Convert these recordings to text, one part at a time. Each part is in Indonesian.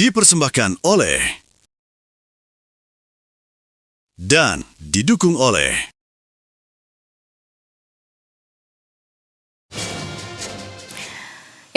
Dipersembahkan oleh dan didukung oleh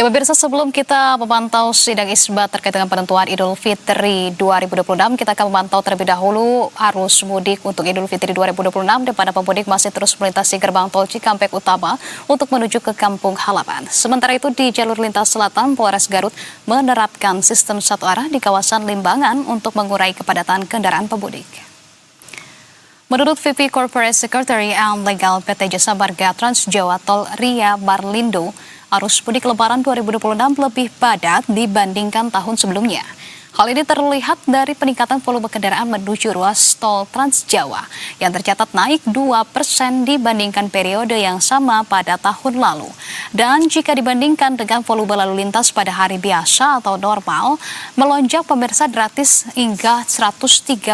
Ya pemirsa, sebelum kita memantau sidang isbat terkait dengan penentuan Idul Fitri 2026, kita akan memantau terlebih dahulu arus mudik untuk Idul Fitri 2026 di mana pemudik masih terus melintasi gerbang tol Cikampek Utama untuk menuju ke kampung halaman. Sementara itu di jalur lintas selatan, Polres Garut menerapkan sistem satu arah di kawasan Limbangan untuk mengurai kepadatan kendaraan pemudik. Menurut VP Corporate Secretary and Legal PT Jasa Marga Trans Jawa Tol Ria Marlindo, arus mudik Lebaran 2026 lebih padat dibandingkan tahun sebelumnya. Hal ini terlihat dari peningkatan volume kendaraan menuju ruas tol Trans Jawa yang tercatat naik 2% dibandingkan periode yang sama pada tahun lalu. Dan jika dibandingkan dengan volume lalu lintas pada hari biasa atau normal, melonjak pemirsa gratis hingga 132%.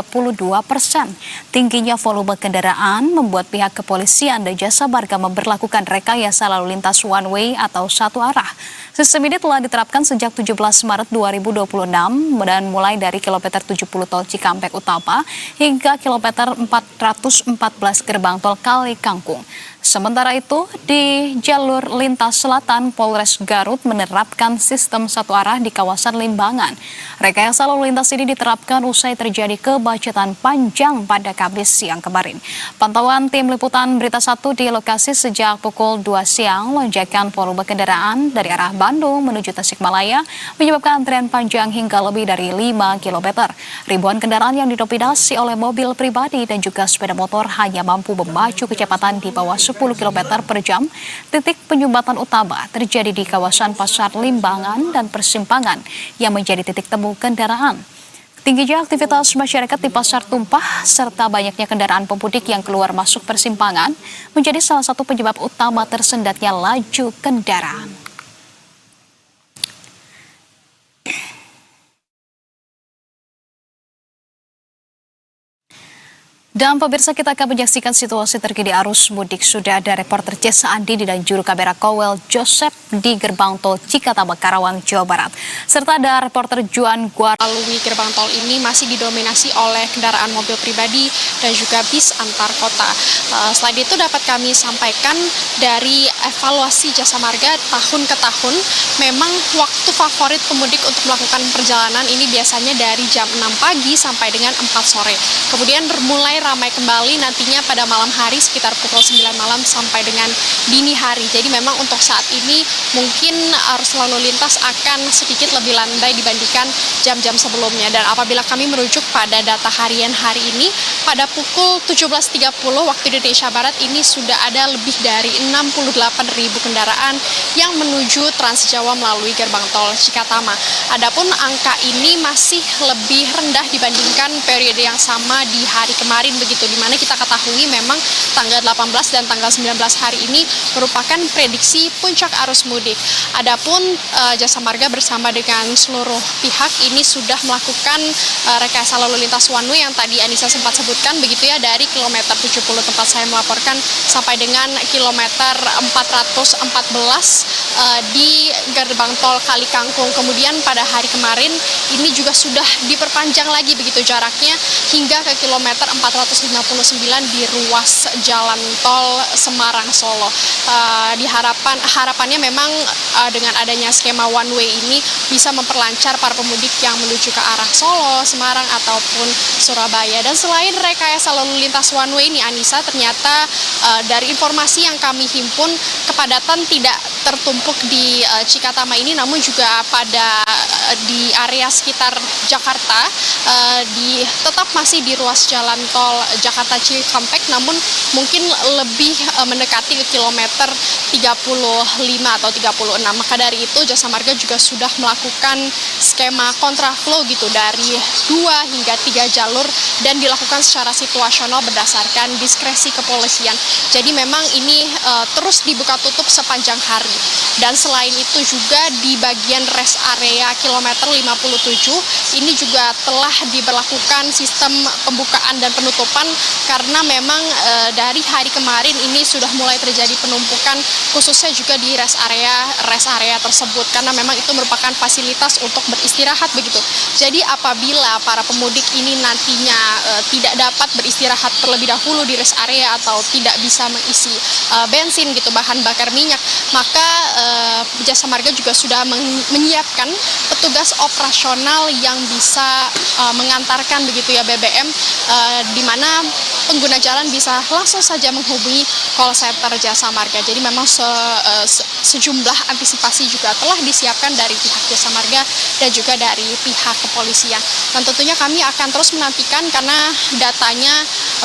Tingginya volume kendaraan membuat pihak kepolisian dan jasa marga memberlakukan rekayasa lalu lintas one way atau satu arah. Sistem ini telah diterapkan sejak 17 Maret 2026 dan mulai dari kilometer 70 tol Cikampek Utama hingga kilometer 414 gerbang tol Kali Kangkung. Sementara itu, di jalur lintas selatan, Polres Garut menerapkan sistem satu arah di kawasan Limbangan. Rekayasa lalu lintas ini diterapkan usai terjadi kemacetan panjang pada Kamis siang kemarin. Pantauan tim liputan Berita 1 di lokasi sejak pukul 2 siang, lonjakan volume kendaraan dari arah Bandung menuju Tasikmalaya menyebabkan antrian panjang hingga lebih dari 5 km. Ribuan kendaraan yang didominasi oleh mobil pribadi dan juga sepeda motor hanya mampu memacu kecepatan di bawah 10 km per jam. Titik penyumbatan utama terjadi di kawasan Pasar Limbangan dan persimpangan yang menjadi titik temu kendaraan. Tingginya aktivitas masyarakat di pasar tumpah serta banyaknya kendaraan pemudik yang keluar masuk persimpangan menjadi salah satu penyebab utama tersendatnya laju kendaraan. Dan pemirsa, kita akan menyaksikan situasi terkini arus mudik. Sudah ada reporter Jessa Andini dan juru kamera Kowel Joseph di gerbang tol Cikatama, Karawang, Jawa Barat. Serta ada reporter Juan Guar. Melalui gerbang tol ini masih didominasi oleh kendaraan mobil pribadi dan juga bis antar kota. Selain itu dapat kami sampaikan dari evaluasi jasa marga tahun ke tahun, memang waktu favorit pemudik untuk melakukan perjalanan ini biasanya dari jam 6 pagi sampai dengan 4 sore. Kemudian mulai ramai kembali nantinya pada malam hari sekitar pukul 9 malam sampai dengan dini hari. Jadi memang untuk saat ini mungkin arus lalu lintas akan sedikit lebih landai dibandingkan jam-jam sebelumnya. Dan apabila kami merujuk pada data harian hari ini, pada pukul 17.30 waktu Indonesia Barat ini sudah ada lebih dari 68.000 kendaraan yang menuju Trans Jawa melalui gerbang tol Cikatama. Adapun angka ini masih lebih rendah dibandingkan periode yang sama di hari kemarin, begitu, di mana kita ketahui memang tanggal 18 dan tanggal 19 hari ini merupakan prediksi puncak arus mudik. Adapun jasa marga bersama dengan seluruh pihak ini sudah melakukan rekayasa lalu lintas one way yang tadi Anissa sempat sebutkan, begitu ya, dari kilometer 70 tempat saya melaporkan sampai dengan kilometer 414 di gerbang tol Kali Kangkung. Kemudian pada hari kemarin ini juga sudah diperpanjang lagi begitu jaraknya hingga ke kilometer 459 di ruas jalan tol Semarang Solo. Harapannya memang dengan adanya skema one way ini bisa memperlancar para pemudik yang menuju ke arah Solo, Semarang ataupun Surabaya. Dan selain rekayasa lalu lintas one way ini, Anissa, ternyata dari informasi yang kami himpun, kepadatan tidak tertumpuk di Cikatama ini, namun juga di area sekitar Jakarta tetap masih di ruas jalan tol Jakarta Cikampek, namun mungkin lebih mendekati ke kilometer 35 atau 36. Maka dari itu jasa marga juga sudah melakukan skema kontraflow gitu dari 2 hingga 3 jalur dan dilakukan secara situasional berdasarkan diskresi kepolisian. Jadi memang ini terus dibuka tutup sepanjang hari. Dan selain itu juga di bagian rest area kilometer 57 ini juga telah diberlakukan sistem pembukaan dan penutupan penutupan karena memang dari hari kemarin ini sudah mulai terjadi penumpukan khususnya juga di rest area tersebut karena memang itu merupakan fasilitas untuk beristirahat begitu. Jadi apabila para pemudik ini nantinya tidak dapat beristirahat terlebih dahulu di rest area atau tidak bisa mengisi bensin gitu, bahan bakar minyak, maka Jasa Marga juga sudah menyiapkan petugas operasional yang bisa mengantarkan begitu ya BBM, di mana pengguna jalan bisa langsung saja menghubungi call center Jasa Marga. Jadi memang sejumlah antisipasi juga telah disiapkan dari pihak Jasa Marga dan juga dari pihak kepolisian. Dan tentunya kami akan terus menantikan karena datanya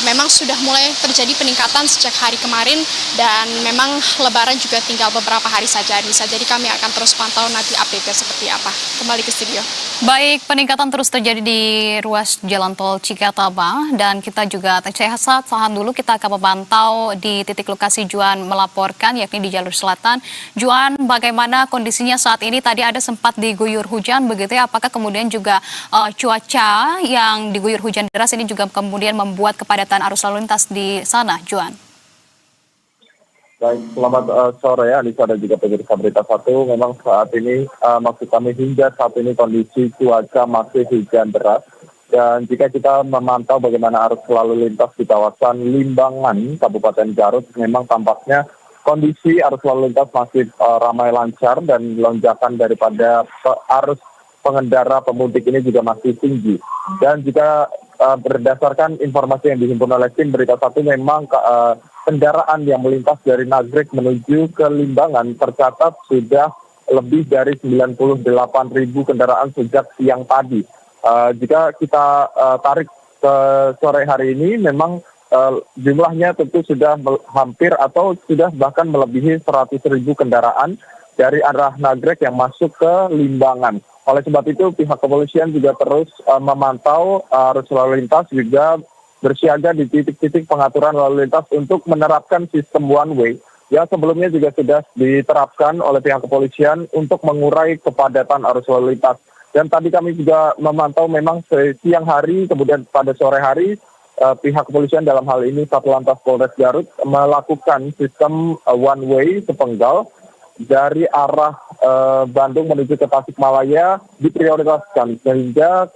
memang sudah mulai terjadi peningkatan sejak hari kemarin dan memang Lebaran juga tinggal beberapa hari saja, Anissa. Jadi kami akan terus pantau nanti update-nya seperti apa. Kembali ke studio. Baik, peningkatan terus terjadi di ruas jalan tol Cikatama dan kita juga tahan dulu, kita akan memantau di titik lokasi Juan melaporkan yakni di jalur selatan. Juan, bagaimana kondisinya saat ini? Tadi ada sempat diguyur hujan begitu ya, apakah kemudian juga cuaca yang diguyur hujan deras ini juga kemudian membuat kepadatan arus lalu lintas di sana, Juan? Baik, selamat sore ya, Anissa dan juga pemirsa Berita Satu. Memang saat ini, maksud kami hingga saat ini kondisi cuaca masih hujan deras. Dan jika kita memantau bagaimana arus lalu lintas di kawasan Limbangan, Kabupaten Garut, memang tampaknya kondisi arus lalu lintas masih ramai lancar dan lonjakan daripada arus pengendara pemudik ini juga masih tinggi. Dan jika berdasarkan informasi yang dihimpun oleh tim Berita Satu, memang kendaraan yang melintas dari Nagrek menuju ke Limbangan tercatat sudah lebih dari 98.000 kendaraan sejak siang tadi. Jika kita tarik ke sore hari ini, memang jumlahnya tentu sudah hampir atau sudah bahkan melebihi 100.000 kendaraan dari arah Nagrek yang masuk ke Limbangan. Oleh sebab itu, pihak kepolisian juga terus memantau arus lalu lintas, juga bersiaga di titik-titik pengaturan lalu lintas untuk menerapkan sistem one way yang sebelumnya juga sudah diterapkan oleh pihak kepolisian untuk mengurai kepadatan arus lalu lintas. Dan tadi kami juga memantau memang siang hari, kemudian pada sore hari, pihak kepolisian dalam hal ini Satlantas Polres Garut melakukan sistem one way sepenggal dari arah Bandung menuju ke Tasikmalaya diprioritaskan sehingga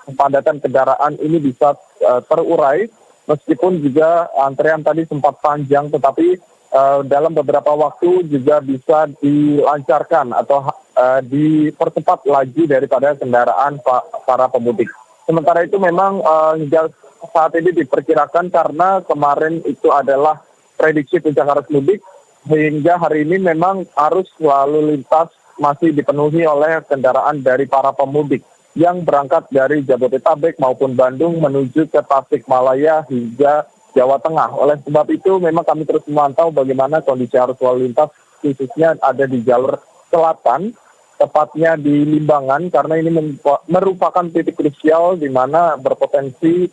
kepadatan kendaraan ini bisa terurai, meskipun juga antrean tadi sempat panjang, tetapi dalam beberapa waktu juga bisa dilancarkan atau dipercepat laju daripada kendaraan para pemudik. Sementara itu memang hingga saat ini diperkirakan karena kemarin itu adalah prediksi puncak arus mudik, hingga hari ini memang arus lalu lintas masih dipenuhi oleh kendaraan dari para pemudik yang berangkat dari Jabodetabek maupun Bandung menuju ke Tasikmalaya hingga Jawa Tengah. Oleh sebab itu memang kami terus memantau bagaimana kondisi arus lalu lintas khususnya ada di jalur selatan, tepatnya di Limbangan, karena ini merupakan titik krusial di mana berpotensi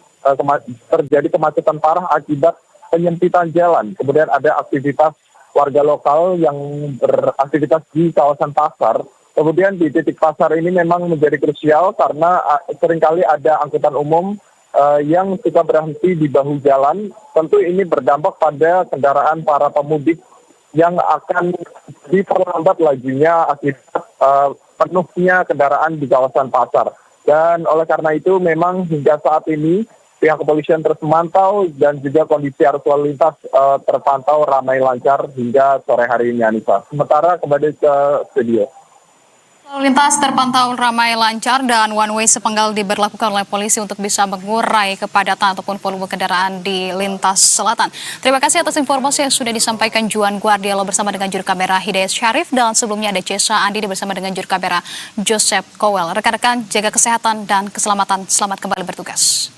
terjadi kemacetan parah akibat penyempitan jalan. Kemudian ada aktivitas warga lokal yang beraktivitas di kawasan pasar. Kemudian di titik pasar ini memang menjadi krusial karena seringkali ada angkutan umum yang suka berhenti di bahu jalan. Tentu ini berdampak pada kendaraan para pemudik yang akan diperlambat lajunya akibat penuhnya kendaraan di kawasan pasar. Dan oleh karena itu memang hingga saat ini pihak kepolisian terus memantau dan juga kondisi arus lalu lintas terpantau ramai lancar hingga sore hari ini, Anissa. Sementara kembali ke studio. Lalu lintas terpantau ramai lancar dan one way sepenggal diberlakukan oleh polisi untuk bisa mengurai kepadatan ataupun volume kendaraan di lintas selatan. Terima kasih atas informasi yang sudah disampaikan Juan Guardialo bersama dengan juru kamera Hidayat Syarif, dan sebelumnya ada Cesa Andi bersama dengan juru kamera Joseph Kowel. Rekan-rekan, jaga kesehatan dan keselamatan. Selamat kembali bertugas.